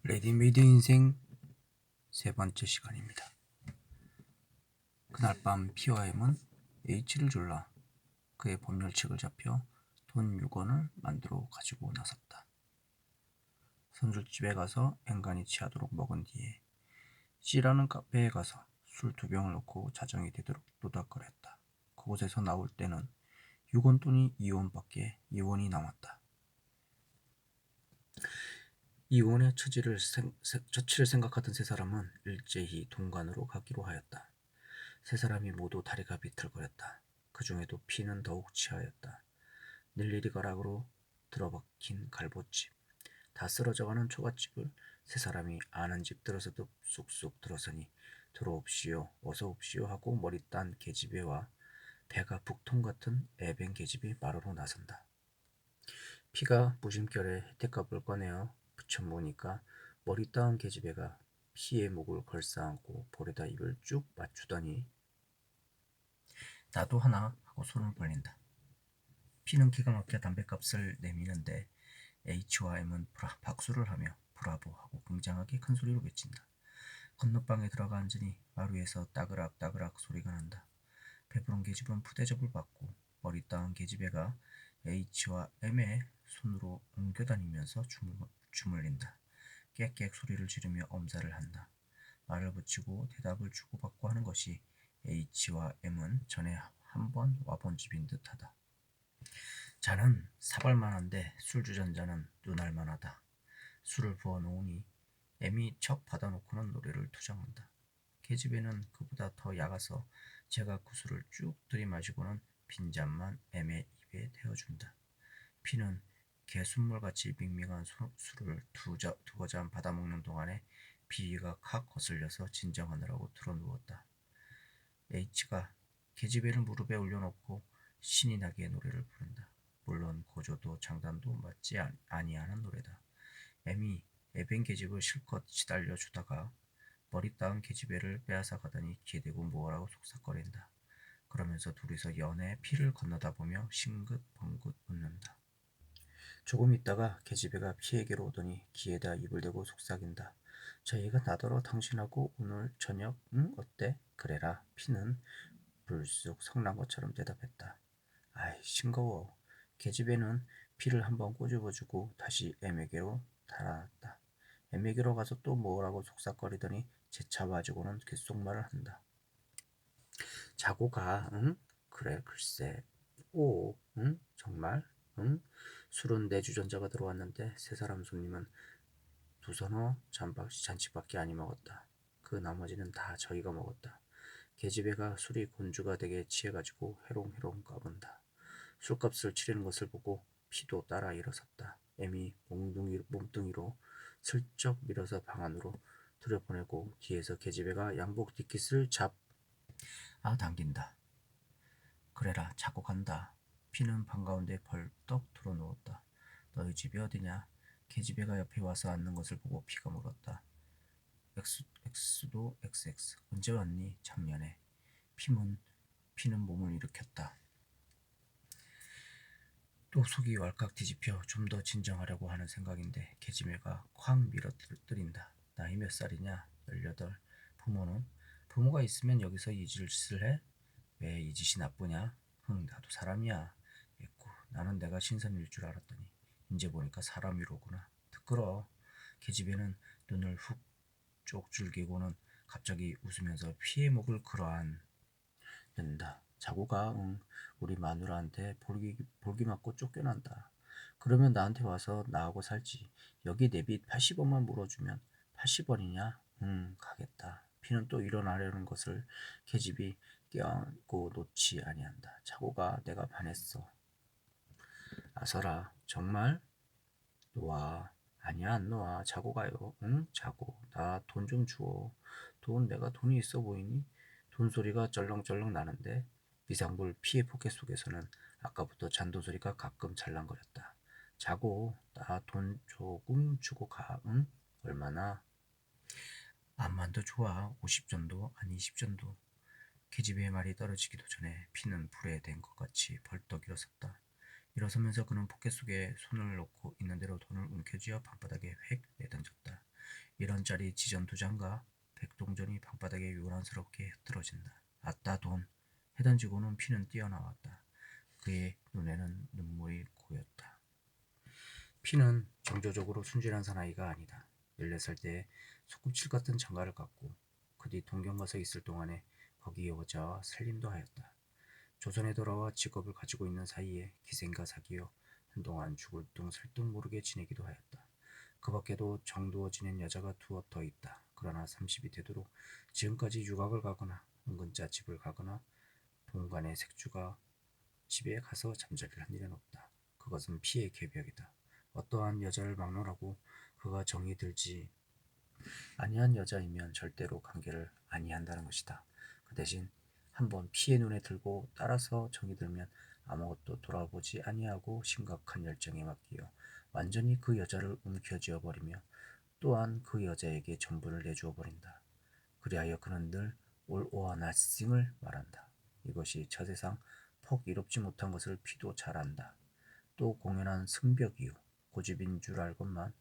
레디메이드 인생 세 번째 시간입니다. 그날 밤 피와 M은 H를 졸라 그의 법률책을 잡혀 돈 6원을 만들어 가지고 나섰다. 선술집에 가서 앵간히 취하도록 먹은 뒤에 C라는 카페에 가서 술 2병을 넣고 자정이 되도록 노닥거렸다. 그곳에서 나올 때는 6원 돈이 2원밖에 2원이 남았다. 2원의 처치를 생각하던 세 사람은 일제히 동관으로 가기로 하였다. 세 사람이 모두 다리가 비틀거렸다. 그 중에도 피는 더욱 취하였다. 늘리리 가락으로 들어박힌 갈보집, 다 쓰러져가는 초가집을 세 사람이 아는 집들어서도 쑥쑥 들어서니 들어옵시오, 어서 옵시오 하고 머리 딴 계집애와 배가 북통 같은 애뱅 계집이 마루로 나선다. 피가 무심결에 혜택값을 꺼내어 붙여 모으니까 머리 따은 계집애가 피의 목을 걸싸안고 볼에다 입을 쭉 맞추더니 나도 하나 하고 손을 벌린다. 피는 기가 막혀 담뱃값을 내미는데 H와 M은 박수를 하며 브라보 하고 굉장하게 큰 소리로 외친다. 건너방에 들어가 앉으니 마루에서 따그락 따그락 소리가 난다. 배부른 계집은 푸대접을 받고 머리 따은 계집애가 H와 M의 손으로 옮겨다니면서 주물린다. 깨깨 소리를 지르며 엄살을 한다. 말을 붙이고 대답을 주고받고 하는 것이 H와 M은 전에 한 번 와본 집인 듯하다. 자는 사발만한데 술주전자는 눈알만하다. 술을 부어놓으니 M이 척 받아놓고는 노래를 투정한다. 계집애는 그보다 더 약아서 제가 그 술을 쭉 들이마시고는 빈잔만 M의 입에 대어준다. 피는 개순물같이 밍밍한 술을 두어 잔 받아먹는 동안에 비위가 칵 거슬려서 진정하느라고 들어누웠다. H가 계집애를 무릎에 올려놓고 신이 나게 노래를 부른다. 물론 고조도 장단도 맞지 아니하는 노래다. M이 애뱅 계집을 실컷 시달려 주다가 머리 따은 계집애를 빼앗아 가더니 기대고 뭐라고 속삭거린다. 그러면서 둘이서 연애 피를 건너다 보며 싱긋벙긋 웃는다. 조금 있다가 계집애가 피에게로 오더니 귀에다 입을 대고 속삭인다. 저 얘가 나더러 당신하고 오늘 저녁 어때? 그래라. 피는 불쑥 성난 것처럼 대답했다. 아이 싱거워. 계집애는 피를 한번 꼬집어주고 다시 M에게로 달아났다. M에게로 가서 또 뭐라고 속삭거리더니 재차 와지고는 귓속말을 한다. 자고 가, 응? 그래, 글쎄. 오, 응? 정말? 응? 술은 네 주전자가 들어왔는데 세 사람 손님은 두서너 잔치밖에 아니 먹었다. 그 나머지는 다 저희가 먹었다. 계집애가 술이 곤주가 되게 취해가지고 해롱해롱 까분다. 술값을 치르는 것을 보고 피도 따라 일어섰다. 애미 몸뚱이로 슬쩍 밀어서 방 안으로 들여보내고 뒤에서 계집애가 양복 뒷깃을 당긴다. 그래라 자고 간다. 피는 반가운데 벌떡 들어누웠다. 너희 집이 어디냐? 계집애가 옆에 와서 앉는 것을 보고 피가 물었다. X도 XX. 언제 왔니? 작년에. 피는 몸을 일으켰다. 또 속이 왈칵 뒤집혀 좀 더 진정하려고 하는 생각인데 계집애가 콱 밀어뜨린다. 나이 몇 살이냐? 18. 부모가 있으면 여기서 이 짓을 해? 왜 이 짓이 나쁘냐? 나도 사람이야. 했고 나는 내가 신선일 줄 알았더니 이제 보니까 사람 위로구나. 듣거러. 계집애는 눈을 훅 쪽줄기고는 갑자기 웃으면서 피의 목을 끌어안는다. 자고 가. 응. 우리 마누라한테 볼기 맞고 쫓겨난다. 그러면 나한테 와서 나하고 살지. 여기 내 빚 80원만 물어주면 80원이냐? 가겠다. 피는 또 일어나려는 것을 계집이 껴안고 놓지 아니한다. 자고 가. 내가 반했어. 아서라. 정말? 놓아. 아니야 안 놓아. 자고 가요. 응? 자고. 나 돈 좀 주어. 내가 돈이 있어 보이니? 돈 소리가 쩔렁쩔렁 나는데 미상불 피의 포켓 속에서는 아까부터 잔돈 소리가 가끔 잘랑거렸다. 자고. 나 돈 조금 주고 가. 응? 얼마나? 암만 더 좋아. 50전도 아니 10전도. 계집애의 말이 떨어지기도 전에 피는 불에 댄 것 같이 벌떡 일어섰다. 일어서면서 그는 포켓 속에 손을 넣고 있는 대로 돈을 움켜쥐어 방바닥에 획 내던졌다. 1원짜리 지전 2장과 백동전이 방바닥에 요란스럽게 흩어진다. 아따 돈! 해던지고는 피는 뛰어나왔다. 그의 눈에는 눈물이 고였다. 피는 정조적으로 순진한 사나이가 아니다. 14살 때에 소꿉칠 같은 장가를 갔고 그 뒤 동경 가서 있을 동안에 거기 여자와 살림도 하였다. 조선에 돌아와 직업을 가지고 있는 사이에 기생과 사귀어 한동안 죽을 둥 살 둥 모르게 지내기도 하였다. 그 밖에도 정두어 지낸 여자가 두어 더 있다. 그러나 30이 되도록 지금까지 유학을 가거나 은근자 집을 가거나 동간의 색주가 집에 가서 잠자리를 한 일은 없다. 그것은 피의 계벽이다. 어떠한 여자를 막론하고 그가 정이 들지 아니한 여자이면 절대로 관계를 아니한다는 것이다. 그 대신 한번 피의 눈에 들고 따라서 정이 들면 아무것도 돌아보지 아니하고 심각한 열정에 맡기어 완전히 그 여자를 움켜쥐어 버리며 또한 그 여자에게 전부를 내주어 버린다. 그리하여 그는 늘 all or nothing을 말한다. 이것이 저세상 폭 이롭지 못한 것을 피도 잘 안다. 또 공연한 승벽이요 고집인 줄 알건만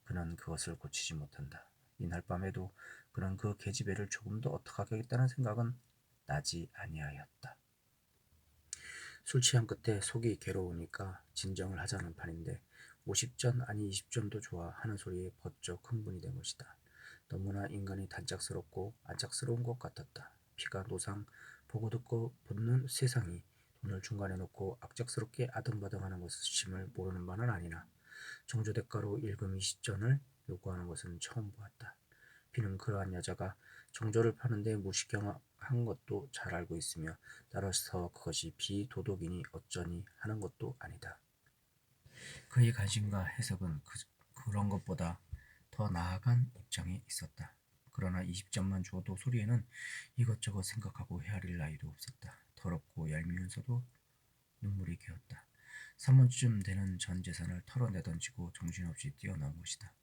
그는 그것을 고치지 못한다. 이날 밤에도 그는 그 계집애를 조금 더 어떡하게 하겠다는 생각은 나지 아니하였다. 술 취한 끝에 속이 괴로우니까 진정을 하자는 판인데 50전 아니 20전도 좋아 하는 소리에 버쩍 흥분이 된 것이다. 너무나 인간이 단짝스럽고 안짝스러운 것 같았다. 피가 노상 보고 듣고 붙는 세상이 돈을 중간에 놓고 악작스럽게 아등바등하는 것임을 모르는 바는 아니나 정조대가로 일금 20전을 요구하는 것은 처음 보았다. 피는 그러한 여자가 정조를 파는데 무시경한 것도 잘 알고 있으며 따라서 그것이 비도덕이니 어쩌니 하는 것도 아니다. 그의 관심과 해석은 그런 것보다 더 나아간 입장에 있었다. 그러나 20점만 줘도 소리에는 이것저것 생각하고 헤아릴 나이도 없었다. 더럽고 얄미우면서도 눈물이 괴었다. 3원쯤 되는 전 재산을 털어내던지고 정신없이 뛰어나온 것이다.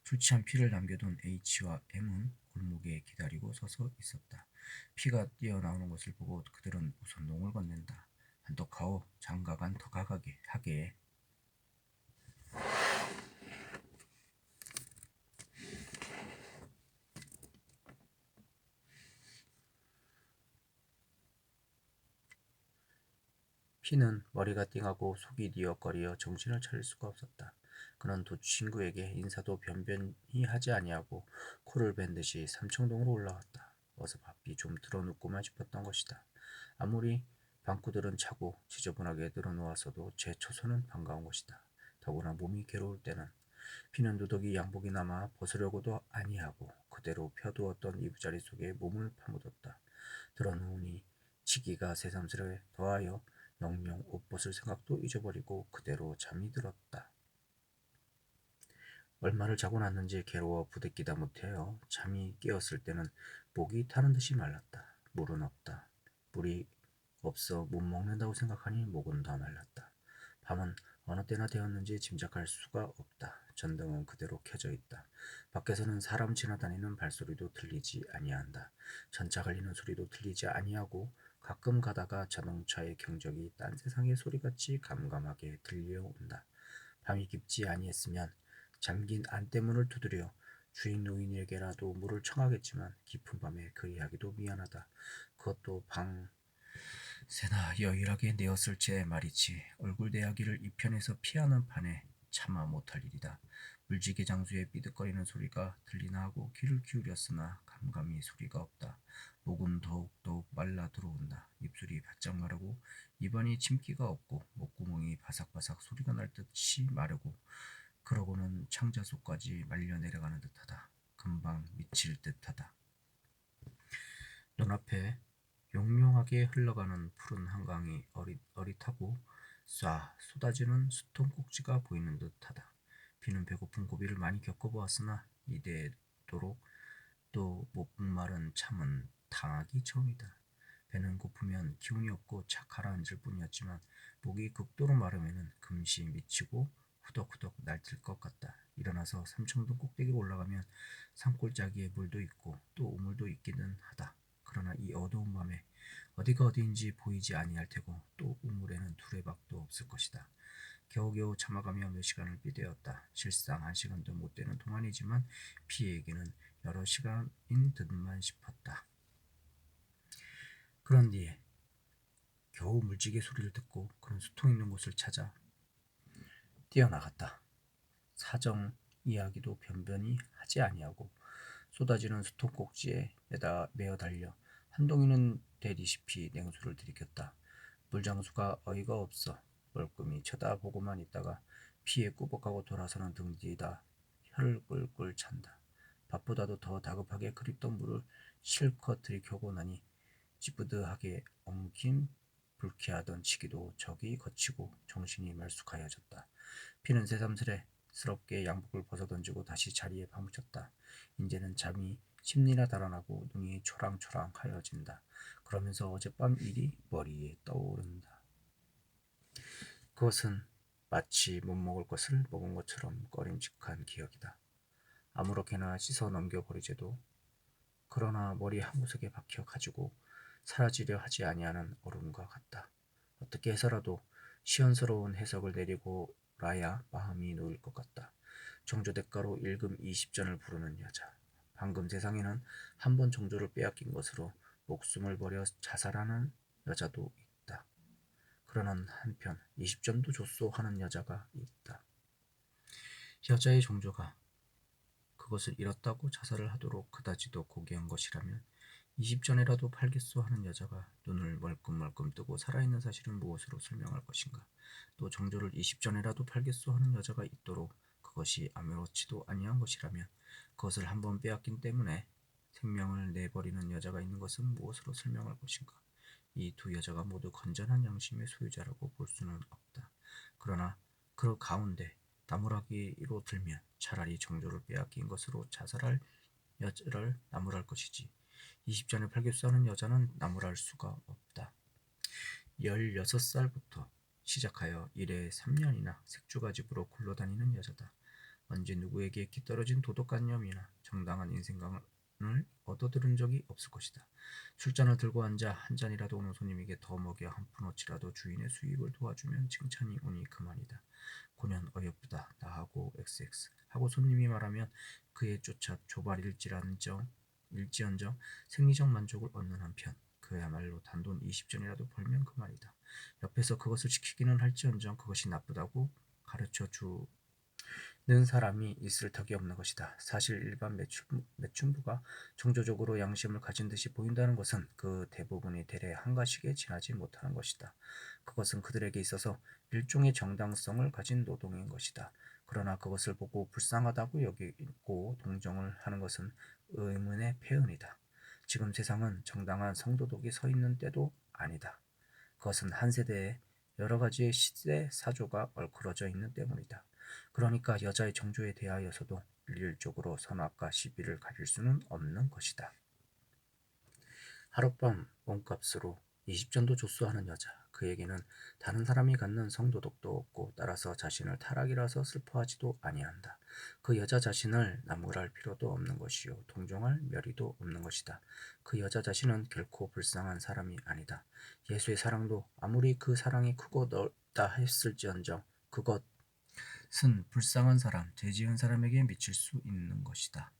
술 취한 피를 남겨둔 H와 M은 골목에 기다리고 서서 있었다. 피가 뛰어나오는 것을 보고 그들은 우선 농을 건넨다. 한턱 가오 장가간 더 가가게 하게. 피는 머리가 띵하고 속이 뒤적거리어 정신을 차릴 수가 없었다. 그는 두 친구에게 인사도 변변히 하지 아니하고 코를 벤 듯이 삼청동으로 올라왔다. 어서 밥이 좀 들어눕고만 싶었던 것이다. 아무리 방구들은 차고 지저분하게 늘어놓았어도 제 초선은 반가운 것이다. 더구나 몸이 괴로울 때는 피는 누더기 양복이 남아 벗으려고도 아니하고 그대로 펴두었던 이부자리 속에 몸을 파묻었다. 들어누우니 치기가 새삼스레 더하여 영영 옷 벗을 생각도 잊어버리고 그대로 잠이 들었다. 얼마를 자고 났는지 괴로워 부대끼다 못해요. 잠이 깨었을 때는 목이 타는 듯이 말랐다. 물은 없다. 물이 없어 못 먹는다고 생각하니 목은 더 말랐다. 밤은 어느 때나 되었는지 짐작할 수가 없다. 전등은 그대로 켜져 있다. 밖에서는 사람 지나다니는 발소리도 들리지 아니한다. 전차 걸리는 소리도 들리지 아니하고 가끔 가다가 자동차의 경적이 딴 세상의 소리같이 감감하게 들려온다. 밤이 깊지 아니했으면 잠긴 안대문을 두드려 주인 노인에게라도 물을 청하겠지만 깊은 밤에 그리하기도 미안하다. 그것도 방 새나 여일하게 내었을 제 말이지 얼굴 대하기를 이편에서 피하는 판에 차마 못할 일이다. 물지개 장수의 삐득거리는 소리가 들리나 하고 귀를 기울였으나 감감이 소리가 없다. 목은 더욱더욱 말라 들어온다. 입술이 바짝 마르고 입안이 침기가 없고 목구멍이 바삭바삭 소리가 날 듯이 마르고 그러고는 창자 속까지 말려 내려가는 듯하다. 금방 미칠 듯하다. 눈앞에 용용하게 흘러가는 푸른 한강이 어릿하고 쏴 쏟아지는 수통 꼭지가 보이는 듯하다. 비는 배고픈 고비를 많이 겪어보았으나 이대도록 또 목마른 참은 당하기 처음이다. 배는 고프면 기운이 없고 착 가라앉을 뿐이었지만 목이 극도로 마르면은 금시 미치고 후덕후덕 날뛸 것 같다. 일어나서 삼청동 꼭대기로 올라가면 산골짜기에 물도 있고 또 우물도 있기는 하다. 그러나 이 어두운 밤에 어디가 어디인지 보이지 아니할 테고 또 우물에는 두레박도 없을 것이다. 겨우겨우 참아가며 몇 시간을 비대었다. 실상 한 시간도 못 되는 동안이지만 피에게는 여러 시간인 듯만 싶었다. 그런 뒤에 겨우 물지개 소리를 듣고 그런 수통 있는 곳을 찾아 뛰어나갔다. 사정 이야기도 변변히 하지 아니하고 쏟아지는 수통 꼭지에 매어 달려 한동이는 대리시피 냉수를 들이켰다. 물장수가 어이가 없어 멀끔히 쳐다보고만 있다가 피에 꾸벅하고 돌아서는 등 뒤에다 혀를 꿀꿀 찬다. 밥보다도 더 다급하게 그립던 물을 실컷 들이켜고 나니 찌뿌드하게 엉킨 불쾌하던 치기도 저기 거치고 정신이 말쑥하여졌다. 피는 새삼스럽게 양복을 벗어던지고 다시 자리에 파묻혔다. 이제는 잠이 심리나 달아나고 눈이 초랑초랑하여진다. 그러면서 어젯밤 일이 머리에 떠오른다. 그것은 마치 못 먹을 것을 먹은 것처럼 꺼림칙한 기억이다. 아무렇게나 씻어 넘겨버리제도 그러나 머리 한 구석에 박혀 가지고 사라지려 하지 아니하는 얼음과 같다. 어떻게 해서라도 시원스러운 해석을 내리고 라야 마음이 놓일 것 같다. 정조대가로 일금 20전을 부르는 여자. 방금 세상에는 한 번 정조를 빼앗긴 것으로 목숨을 버려 자살하는 여자도 있다. 그러나 한편 20점도 줬소 하는 여자가 있다. 여자의 정조가 그것을 잃었다고 자살을 하도록 그다지도 고귀한 것이라면 20전에라도 팔겠소 하는 여자가 눈을 멀끔멀끔 뜨고 살아있는 사실은 무엇으로 설명할 것인가. 또 정조를 20전에라도 팔겠소 하는 여자가 있도록 그것이 아무렇지도 아니한 것이라면 그것을 한번 빼앗긴 때문에 생명을 내버리는 여자가 있는 것은 무엇으로 설명할 것인가. 이 두 여자가 모두 건전한 양심의 소유자라고 볼 수는 없다. 그러나 그 가운데 나무라기로 들면 차라리 정조를 빼앗긴 것으로 자살할 여자를 나무랄 것이지 20전에 팔겹살하는 여자는 나무랄 수가 없다. 16살부터 시작하여 일에 3년이나 색주가집으로 굴러다니는 여자다. 언제 누구에게 기떨어진 도덕관념이나 정당한 인생관을 얻어들은 적이 없을 것이다. 술잔을 들고 앉아 한 잔이라도 오는 손님에게 더 먹여 한 푼어치라도 주인의 수입을 도와주면 칭찬이 오니 그만이다. 고년 어여쁘다 나하고 XX 하고 손님이 말하면 그에 쫓아 조발일지언정 생리적 만족을 얻는 한편 그야말로 단돈 20전이라도 벌면 그만이다. 옆에서 그것을 지키기는 할지언정 그것이 나쁘다고 가르쳐 주는 사람이 있을 턱이 없는 것이다. 사실 일반 매춘부가 정조적으로 양심을 가진 듯이 보인다는 것은 그 대부분이 대래 한가식에 지나지 못하는 것이다. 그것은 그들에게 있어서 일종의 정당성을 가진 노동인 것이다. 그러나 그것을 보고 불쌍하다고 여기고 동정을 하는 것은 의문의 표현이다. 지금 세상은 정당한 성도덕이 서 있는 때도 아니다. 그것은 한 세대에 여러 가지의 시대 사조가 얽혀져 있는 때문이다. 그러니까 여자의 정조에 대하여서도 일률적으로 선악과 시비를 가릴 수는 없는 것이다. 하룻밤 몸값으로 20전도 줬소 하는 여자. 그에게는 다른 사람이 갖는 성도덕도 없고 따라서 자신을 타락이라서 슬퍼하지도 아니한다. 그 여자 자신을 나무랄 필요도 없는 것이요 동정할 멸의도 없는 것이다. 그 여자 자신은 결코 불쌍한 사람이 아니다. 예수의 사랑도 아무리 그 사랑이 크고 넓다 했을지언정 그것은 불쌍한 사람, 죄지은 사람에게 미칠 수 있는 것이다.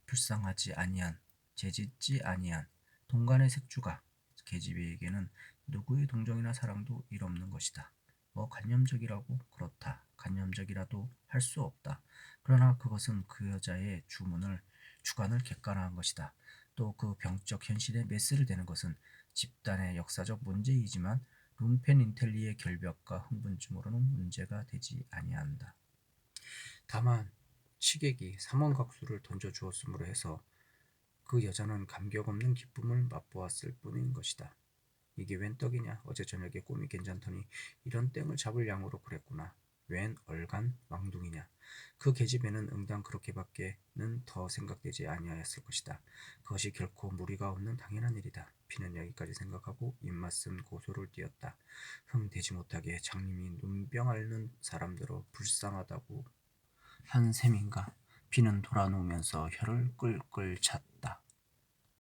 불쌍하지 아니한, 죄짓지 아니한 동간의 색주가 계집애에게는 누구의 동정이나 사랑도 일 없는 것이다. 뭐 관념적이라고 그렇다. 관념적이라도 할 수 없다. 그러나 그것은 그 여자의 주관을 객관화한 것이다. 또 그 병적 현실에 메스를 대는 것은 집단의 역사적 문제이지만 룸펜 인텔리의 결벽과 흥분증으로는 문제가 되지 아니한다. 다만 시객이 삼원각수를 던져주었으므로 해서 그 여자는 감격 없는 기쁨을 맛보았을 뿐인 것이다. 이게 웬 떡이냐. 어제 저녁에 꿈이 괜찮더니 이런 땡을 잡을 양으로 그랬구나. 웬 얼간 망둥이냐. 그 계집애는 응당 그렇게밖에는 더 생각되지 아니하였을 것이다. 그것이 결코 무리가 없는 당연한 일이다. 피는 여기까지 생각하고 입맛은 고소를 띄었다. 되지 못하게 장님이 눈병 앓는 사람들어 불쌍하다고 한 셈인가. 피는 돌아누우면서 혀를 끌끌 찼다.